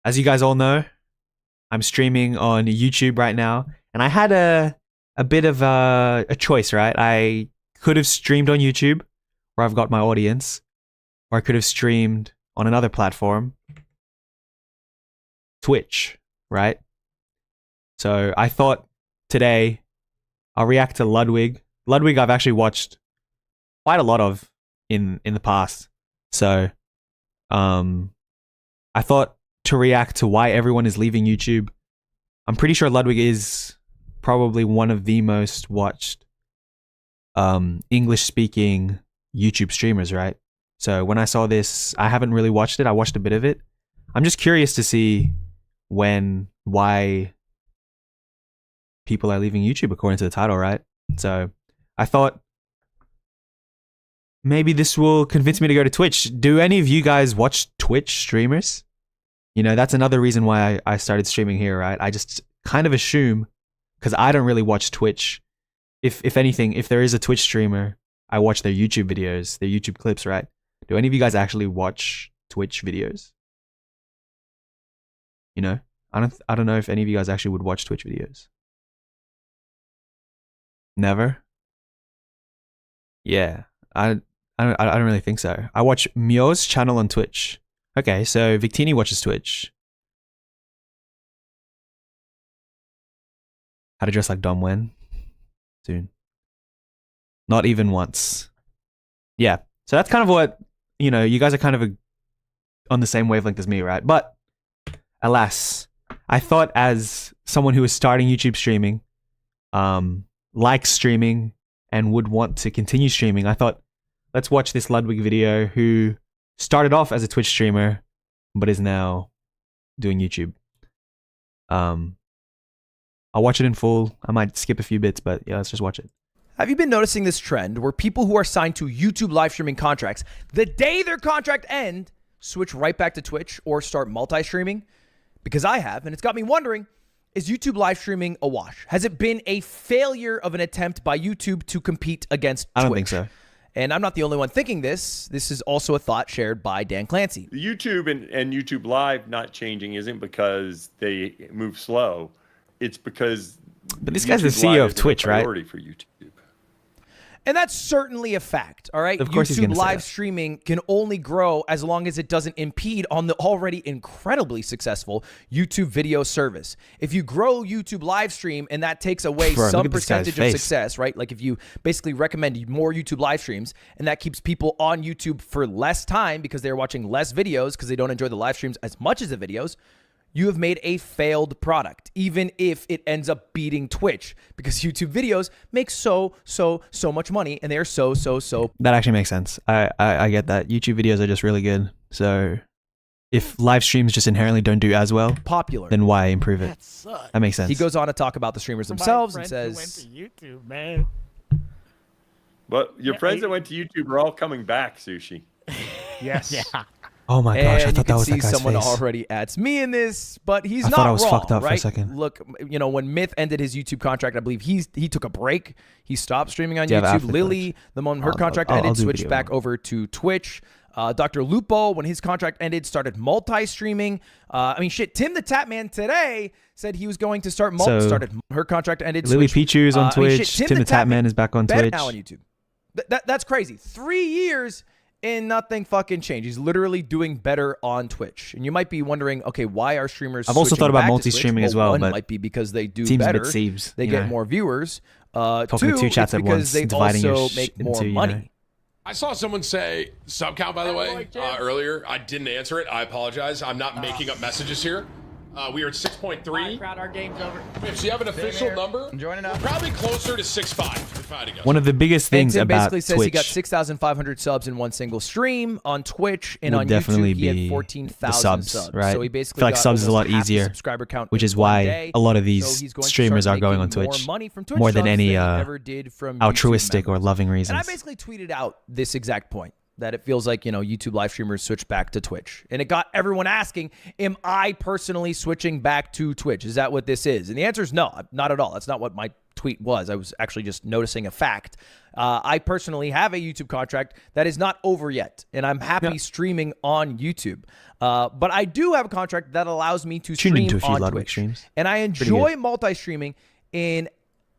as you guys all know, I'm streaming on YouTube right now, and I had a bit of a choice, right? I could have streamed on YouTube, where I've got my audience, or I could have streamed on another platform, Twitch, right? So I thought today I'll react to Ludwig. Ludwig I've actually watched quite a lot of in the past. So I thought to react to why everyone is leaving YouTube. I'm pretty sure Ludwig is probably one of the most watched English speaking YouTube streamers, right? So when I saw this, I haven't really watched it. I watched a bit of it. I'm just curious to see why people are leaving YouTube according to the title, right? So I thought maybe this will convince me to go to Twitch. Do any of you guys watch Twitch streamers? You know, that's another reason why I started streaming here, right? I just kind of assume, because I don't really watch Twitch. If anything, if there is a Twitch streamer, I watch their YouTube videos, their YouTube clips, right? Do any of you guys actually watch Twitch videos? You know, I don't know if any of you guys actually would watch Twitch videos. Never? Yeah, I don't really think so. I watch Mio's channel on Twitch. Okay, so Victini watches Twitch. How to Dress Like Dom when? Soon. Not even once. Yeah, so that's kind of what, you know, you guys are kind of on the same wavelength as me, right? But alas, I thought as someone who is starting YouTube streaming, likes streaming, and would want to continue streaming, I thought, let's watch this Ludwig video who started off as a Twitch streamer, but is now doing YouTube. I'll watch it in full. I might skip a few bits, but yeah, let's just watch it. Have you been noticing this trend where people who are signed to YouTube live streaming contracts, the day their contract ends, switch right back to Twitch or start multi-streaming? Because I have, and it's got me wondering, is YouTube live streaming a wash? Has it been a failure of an attempt by YouTube to compete against Twitch? I don't think so. And I'm not the only one thinking this. This is also a thought shared by Dan Clancy. The YouTube and YouTube Live not changing isn't because they move slow. It's because but this guy's the CEO of Twitch, right? For YouTube. And that's certainly a fact, all right? Of course he's gonna YouTube say live that. streaming can only grow as long as it doesn't impede on the already incredibly successful YouTube video service. If you grow YouTube live stream and that takes away Bro, some look at this guy's percentage of face. success, right? Like if you basically recommend more YouTube live streams and that keeps people on YouTube for less time because they're watching less videos because they don't enjoy the live streams as much as the videos, you have made a failed product, even if it ends up beating Twitch, because YouTube videos make so much money, and they are so. That actually makes sense. I get that. YouTube videos are just really good. So if live streams just inherently don't do as well, popular, then why improve it? That makes sense. He goes on to talk about the streamers themselves and went says, to YouTube, man. But your friends that went to YouTube are all coming back, Sushi. Yes. Yeah. Oh my gosh, I and you thought that can was see that guy's someone face. already adds me in this, but he's I not thought I was wrong, fucked up right? for a second. Look, you know, when Myth ended his YouTube contract, I believe he took a break. He stopped streaming on Do you have YouTube. after Lily, Twitch? the moment her I'll- contract I'll ended, do switched video back on it. over to Twitch. Dr. Lupo, when his contract ended, started multi-streaming. I mean, shit, Tim the Tapman today said he was going to start her contract ended. Lily switched. Pichu is on I mean, Twitch. shit, Tim the Tapman is back on better Twitch. now on YouTube. That's crazy. 3 years and nothing fucking changed. He's literally doing better on Twitch. And you might be wondering, okay, why are streamers I've also switching thought about back to multi-streaming Twitch? as well, One but might be because they do seems a better. bit seems, They you get know. more viewers. Talking to Two, two chats it's at because once, they dividing your also sh- make into, more you money. know. I saw someone say sub count, by the way, earlier. I didn't answer it. I apologize. I'm not making up messages here. We are at 6.3. Crowd, our game's over. So you have an official number? I'm joining up. We're probably closer to 6.5 if I had to guess. One of the biggest And things Tim about basically says Twitch he got 6,500 subs in one single stream on Twitch, and would on definitely YouTube he be had the 14,000 subs, right? So he I basically feel like got subs is a lot almost half the easier, subscriber count which in is one why day. a lot of So these he's going to streamers start are going on making more Twitch money from Twitch more than subs any he ever did from YouTube altruistic or members. loving And I reasons. basically tweeted out this exact point, that it feels like, you know, YouTube live streamers switch back to Twitch. And it got everyone asking, am I personally switching back to Twitch? Is that what this is? And the answer is no, not at all. That's not what my tweet was. I was actually just noticing a fact. I personally have a YouTube contract that is not over yet, and I'm happy streaming on YouTube. But I do have a contract that allows me to stream into a few on Ludwig Twitch. streams. And I enjoy multi-streaming in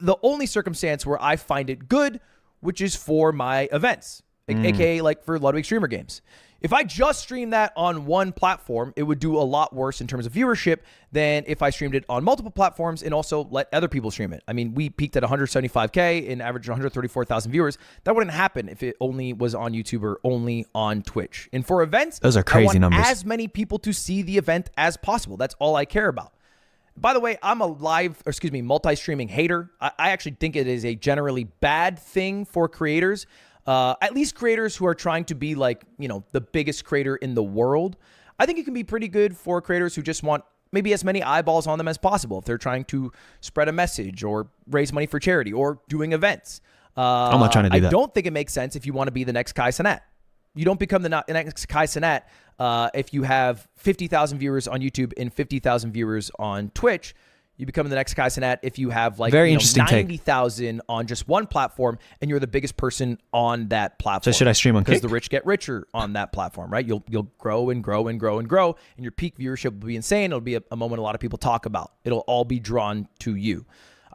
the only circumstance where I find it good, which is for my events, aka like for Ludwig Streamer Games. If I just stream that on one platform, it would do a lot worse in terms of viewership than if I streamed it on multiple platforms and also let other people stream it. I mean, we peaked at 175K and averaged 134,000 viewers. That wouldn't happen if it only was on YouTube or only on Twitch. And for events, Those are crazy I want numbers. as many people to see the event as possible. That's all I care about. By the way, I'm a multi-streaming hater. I actually think it is a generally bad thing for creators. At least creators who are trying to be like, the biggest creator in the world. I think it can be pretty good for creators who just want maybe as many eyeballs on them as possible if they're trying to spread a message or raise money for charity or doing events. I'm not trying to do that. I don't think it makes sense if you want to be the next Kai Cenat. You don't become the next Kai Cenat if you have 50,000 viewers on YouTube and 50,000 viewers on Twitch. You become the next Kai Cenat if you have like Very interesting take. 90,000 on just one platform and you're the biggest person on that platform. So should I stream on Because Kick? the rich get richer on that platform, right? You'll grow and grow and grow and grow, and your peak viewership will be insane. It'll be a moment a lot of people talk about. It'll all be drawn to you.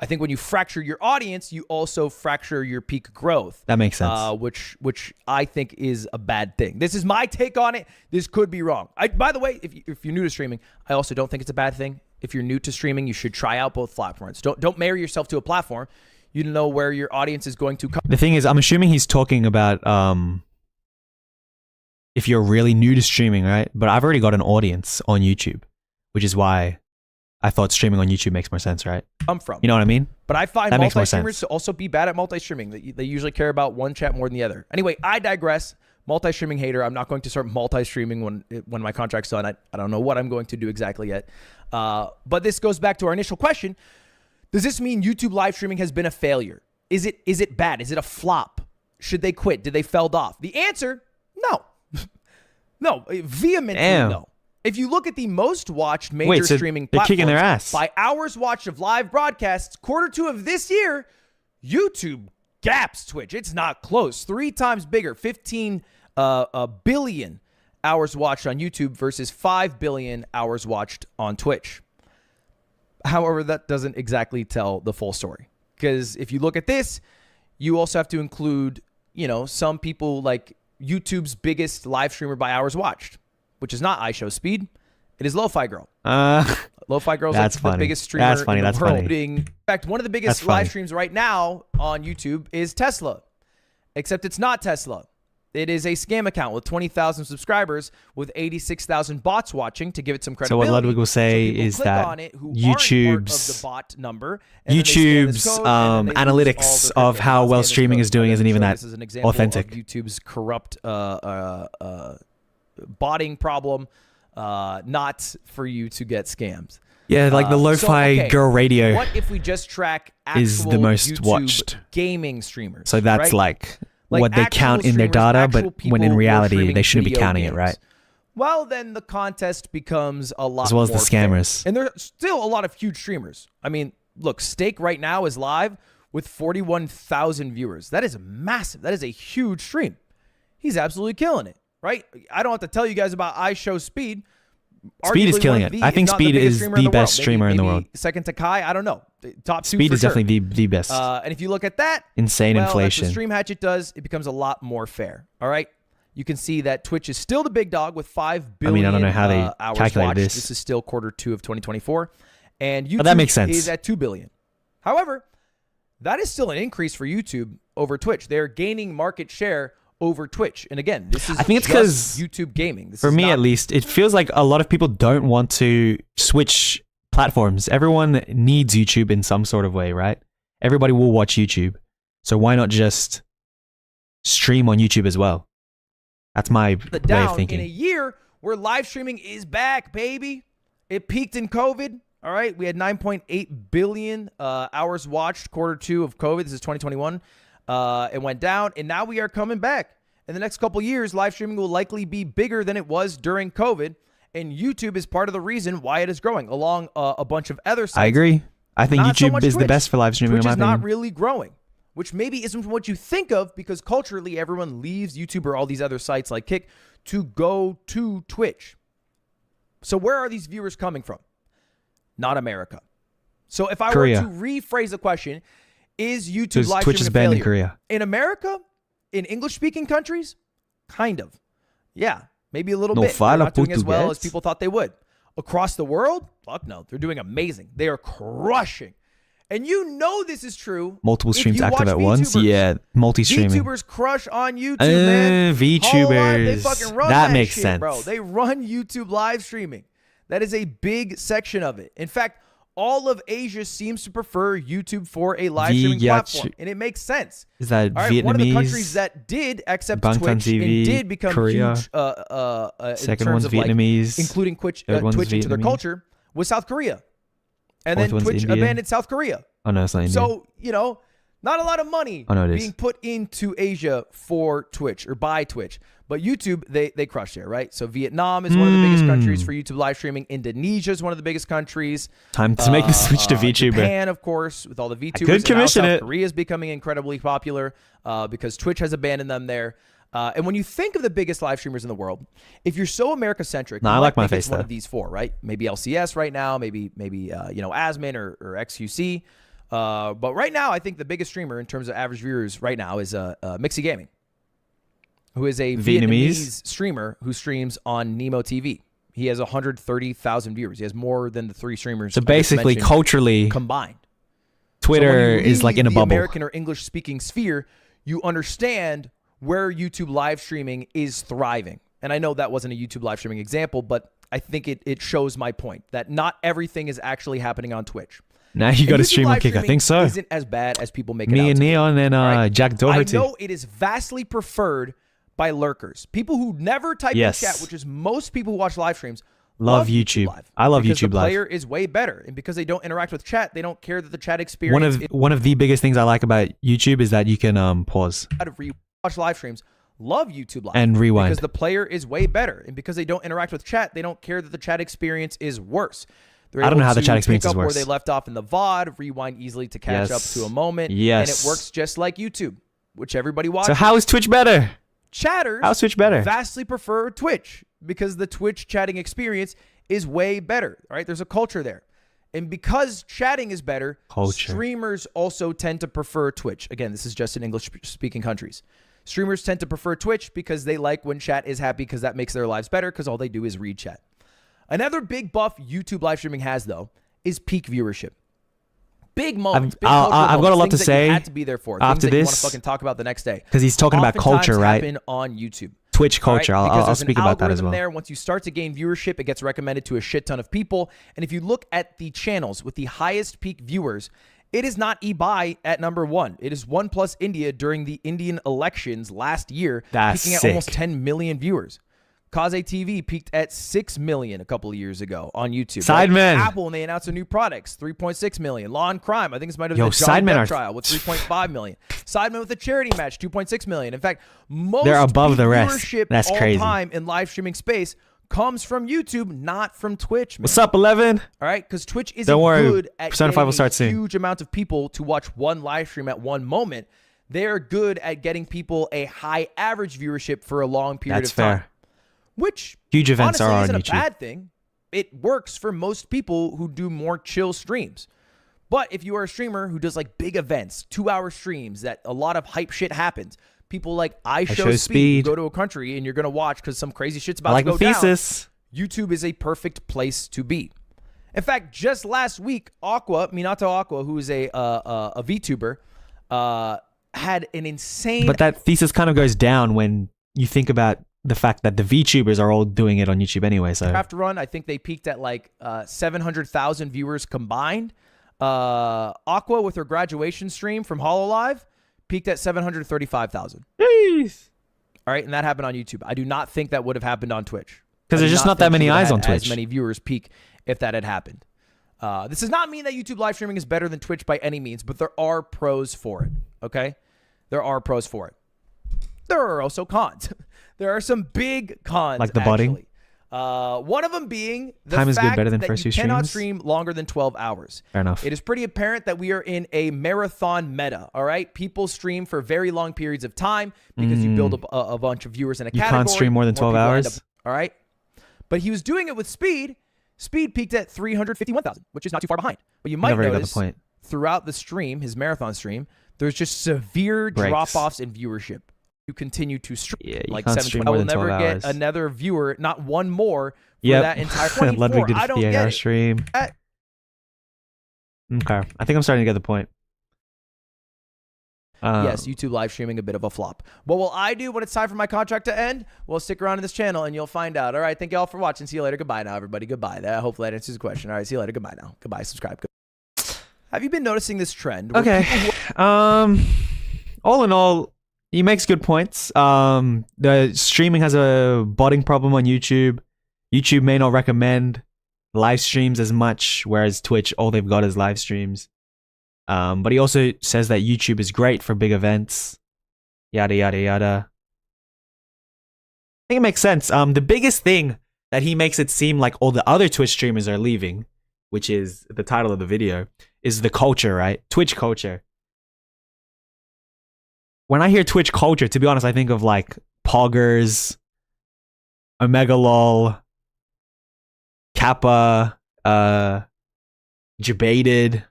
I think when you fracture your audience, you also fracture your peak growth. That makes sense. Which I think is a bad thing. This is my take on it. This could be wrong. By the way, if you're new to streaming, I also don't think it's a bad thing. If you're new to streaming, you should try out both platforms. Don't marry yourself to a platform. You don't know where your audience is going to come. The thing is, I'm assuming he's talking about if you're really new to streaming, right? But I've already got an audience on YouTube, which is why I thought streaming on YouTube makes more sense, right? From. You know what I mean? But I find That makes more multi-streamers sense. to also be bad at multi-streaming. They usually care about one chat more than the other. Anyway, I digress. Multi-streaming hater. I'm not going to start multi-streaming when my contract's done. I don't know what I'm going to do exactly yet. But this goes back to our initial question. Does this mean YouTube live streaming has been a failure? Is it bad? Is it a flop? Should they quit? Did they fell off? The answer, no. No, vehemently Damn. no. If you look at the most watched major so streaming they're platforms kicking their ass. by hours watched of live broadcasts, Q2 of this year, YouTube gaps Twitch. It's not close. 3 times bigger, 15 billion hours watched on YouTube versus 5 billion hours watched on Twitch. However, that doesn't exactly tell the full story. Because if you look at this, you also have to include, some people like YouTube's biggest live streamer by hours watched, which is not iShowSpeed. It is Lo-Fi Girl. Lo-Fi Girl's That's like funny. the biggest streamer That's funny. in the That's world. funny. In fact, one of the biggest That's funny. live streams right now on YouTube is Tesla. Except it's not Tesla. It is a scam account with 20,000 subscribers with 86,000 bots watching to give it some So credibility. what Ludwig will say people is click that on it who aren't part YouTube's of the bot number, and then they scan this YouTube's code, and then they lose all analytics their of crypto. how Not well scan this streaming code. is doing I'm isn't gonna even show that this as an example authentic. of YouTube's corrupt botting problem, not for you to get scammed. Yeah, like the Lo-Fi Girl Radio What if we just track actual is the most YouTube watched. gaming streamers? So that's right? like Like what they actual count in their streamers, data, actual but people when in who are reality streaming they shouldn't be video counting it, games. right? Well, then the contest becomes a lot As well as the more fair. scammers. And there are still a lot of huge streamers. I mean, look, Steak right now is live with 41,000 viewers. That is massive. That is a huge stream. He's absolutely killing it, right? I don't have to tell you guys about iShowSpeed. Speed is Arguably killing one of it. the, I think if not Speed biggest is streamer the in best world. streamer in the Maybe world. Second to Kai, I don't know. Top 2 Speed for is sure. definitely the best. And if you look at that, Insane well, inflation. As the Stream Hatchet does, it becomes a lot more fair. All right. You can see that Twitch is still the big dog with 5 billion I don't know how they hours calculated watched. this. This is still Q2 of 2024. And YouTube that makes sense. is at 2 billion. However, that is still an increase for YouTube over Twitch. They're gaining market share over Twitch. And again, this is I think it's just 'cause YouTube gaming. This For is me, not- at least, it feels like a lot of people don't want to switch platforms. Everyone needs YouTube in some sort of way, right? Everybody will watch YouTube. So why not just stream on YouTube as well? That's my way of down in a thinking. year where live streaming is back, baby. It peaked in COVID. All right, we had 9.8 billion hours watched Q2 of COVID. This is 2021. It went down, and now we are coming back. In the next couple years, live streaming will likely be bigger than it was during COVID, and YouTube is part of the reason why it is growing, along a bunch of other sites I agree. I think Not so YouTube much is the Twitch. best for live streaming. Twitch in my is not opinion. really growing, which maybe isn't what you think of because culturally everyone leaves YouTube or all these other sites like Kick to go to Twitch. So where are these viewers coming from? Not America. So if I Korea. were to rephrase the question, is YouTube Because live Twitch streaming is a banned in failure? Korea. In America, in English-speaking countries, kind of. Yeah, maybe a little No bit. They're fala not doing as well as português. people thought they would. Across the world, fuck no. They're doing amazing. They are crushing. And you know this is true. Multiple if streams you active watch at once. VTubers. Yeah, multi-streaming. VTubers crush on YouTube, man. Whole lot, they VTubers. fucking run That that makes shit, sense. bro. They run YouTube live streaming. That is a big section of it. In fact, all of Asia seems to prefer YouTube for a live streaming platform, and it makes sense. Is that All right, Vietnamese? one of the countries that did accept Bangtan Twitch TV, and did become Korea. huge in Second terms one's of like Vietnamese. including Twitch Third one's into their Vietnamese. culture was South Korea. And Fourth then one's Twitch India. abandoned South Korea. Oh no, it's not India. So, you know, not a lot of money Oh, no, it is. being put into Asia for Twitch or by Twitch. But YouTube, they crush there, right? So Vietnam is one of the biggest countries for YouTube live streaming. Indonesia is one of the biggest countries. Time to make the switch to VTuber. Japan, of course, with all the VTubers. could And now commission South it. Korea is becoming incredibly popular because Twitch has abandoned them there. And when you think of the biggest live streamers in the world, if you're so America-centric, Nah, you I might like my think it's face, one though. of these four, right? Maybe LCS right now, maybe Asmin or XQC. But right now, I think the biggest streamer in terms of average viewers right now is Mixie Gaming, who is a Vietnamese streamer who streams on Nemo TV. He has 130,000 viewers. He has more than the three streamers. So I just basically, mentioned culturally, combined. Twitter So when you is like in a leave bubble. the American or English speaking sphere, you understand where YouTube live streaming is thriving. And I know that wasn't a YouTube live streaming example, but I think it shows my point that not everything is actually happening on Twitch. Now you got to YouTube stream on live Kick. I streaming think so. Isn't as bad as people make it Me out and to be. Neon and All right? Jack Doherty. I know it is vastly preferred by lurkers, people who never type Yes. in chat, which is most people who watch live streams. Love YouTube. Live I love because YouTube the Live. player is way better, and because they don't interact with chat, they don't care that the chat experience. One of the biggest things I like about YouTube is that you can pause Out of watch live streams, love YouTube Live and rewind. because the player is way better, and because they don't interact with chat, they don't care that the chat experience is worse. They're I don't know able how the to chat experience pick is up worse. where they left off in the VOD, rewind easily to catch up Yes. to a moment, Yes. and it works just like YouTube, which everybody watches. So how is Twitch better? Chatters How's Twitch better? vastly prefer Twitch because the Twitch chatting experience is way better. All right, there's a culture there. And because chatting is better, Culture. streamers also tend to prefer Twitch. Again, this is just in English-speaking countries. Streamers tend to prefer Twitch because they like when chat is happy because that makes their lives better because all they do is read chat. Another big buff YouTube live streaming has, though, is peak viewership. Big moments. Big cultural I've got a moments, lot to things that you say had to be there for. after things that you want this. to fucking talk about the next day. Because he's talking about Oftentimes culture, right? happen on YouTube. Twitch culture. All right? I'll Because there's speak an about that as algorithm well. There, once you start to gain viewership, it gets recommended to a shit ton of people. And if you look at the channels with the highest peak viewers, it is not eBuy at number one. It is OnePlus India during the Indian elections last year, That's peaking at sick. almost 10 million viewers. Kaze TV peaked at 6 million a couple of years ago on YouTube. Sidemen. Apple, when they announced their new products, 3.6 million. Law and Crime, I think this might have Yo, been the Johnny Sidemen Depp are- trial with 3.5 million. Sidemen with a charity match, 2.6 million. In fact, most They're above peak the rest. viewership That's all crazy. time in live streaming space comes from YouTube, not from Twitch, man. What's up, 11? All right, because Twitch isn't Don't worry, good at Persona 5 will getting start a soon. huge amount of people to watch one live stream at one moment. They're good at getting people a high average viewership for a long period That's of time. fair. Which Huge events honestly are on isn't YouTube. a bad thing. It works for most people who do more chill streams. But if you are a streamer who does like big events, 2-hour streams that a lot of hype shit happens, people like I Show Speed go to a country and you're going to watch because some crazy shit's about I like to go the thesis. down. YouTube is a perfect place to be. In fact, just last week, Minato Aqua, who is a VTuber, had an insane... But that thesis kind of goes down when you think about the fact that the VTubers are all doing it on YouTube anyway. So Craft run, I think they peaked at like 700,000 viewers combined. Aqua with her graduation stream from HoloLive peaked at 735,000. Jeez. All right, and that happened on YouTube. I do not think that would have happened on Twitch. Because I there's do just not that think many she would have eyes on had Twitch. As many viewers peak if that had happened. This does not mean that YouTube live streaming is better than Twitch by any means, but there are pros for it. Okay, there are pros for it. There are also cons. There are some big cons. Like the budding? actually. One of them being the Time is good, fact better than that first you few cannot streams? stream longer than 12 hours. Fair enough. It is pretty apparent that we are in a marathon meta, all right? People stream for very long periods of time because you build up a bunch of viewers in a You category. can't stream more than 12 people end hours? up- all right? But he was doing it with speed. Speed peaked at 351,000, which is not too far behind. But you might Never got the notice point. throughout the stream, his marathon stream, there's just severe Breaks. drop-offs in viewership. You continue to stream. Yeah, you Like can't 720. stream I more will than never 12 get hours. another viewer, not one more, for Yep. that entire 24. Ludwig did a I don't 58 get hour it. stream. That- Okay. I think I'm starting to get the point. Yes, YouTube live streaming a bit of a flop. What will I do when it's time for my contract to end? Well, stick around to this channel and you'll find out. All right, thank you all for watching. See you later. Goodbye now, everybody. Goodbye. Hopefully that answers the question. All right, see you later. Goodbye now. Goodbye. Subscribe. Have you been noticing this trend? where Okay. people All in all, he makes good points. The streaming has a botting problem on YouTube. YouTube may not recommend live streams as much, whereas Twitch, all they've got is live streams. But he also says that YouTube is great for big events. Yada, yada, yada. I think it makes sense. The biggest thing that he makes it seem like all the other Twitch streamers are leaving, which is the title of the video, is the culture, right? Twitch culture. When I hear Twitch culture, to be honest, I think of like Poggers, Omega Lol, Kappa, Debated,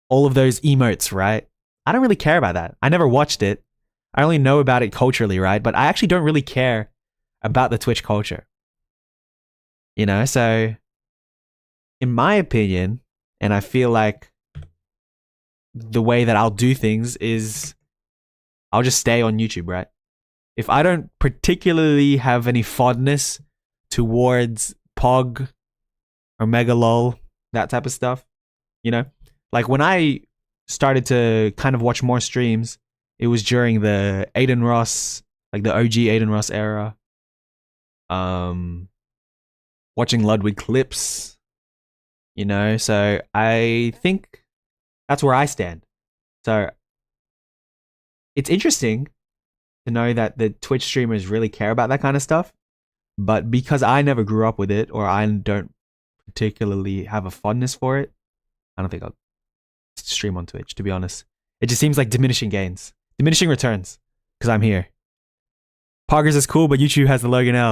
all of those emotes, right? I don't really care about that. I never watched it. I only know about it culturally, right? But I actually don't really care about the Twitch culture. You know, so in my opinion, and I feel like the way that I'll do things is I'll just stay on YouTube, right? If I don't particularly have any fondness towards Pog or Megalol, that type of stuff, you know? Like when I started to kind of watch more streams, it was during the Aiden Ross, like the OG Aiden Ross era. Watching Ludwig clips, you know? So I think that's where I stand. So it's interesting to know that the Twitch streamers really care about that kind of stuff. But because I never grew up with it, or I don't particularly have a fondness for it, I don't think I'll stream on Twitch, to be honest. It just seems like diminishing gains. Diminishing returns. Because I'm here. Poggers is cool, but YouTube has the Logan L.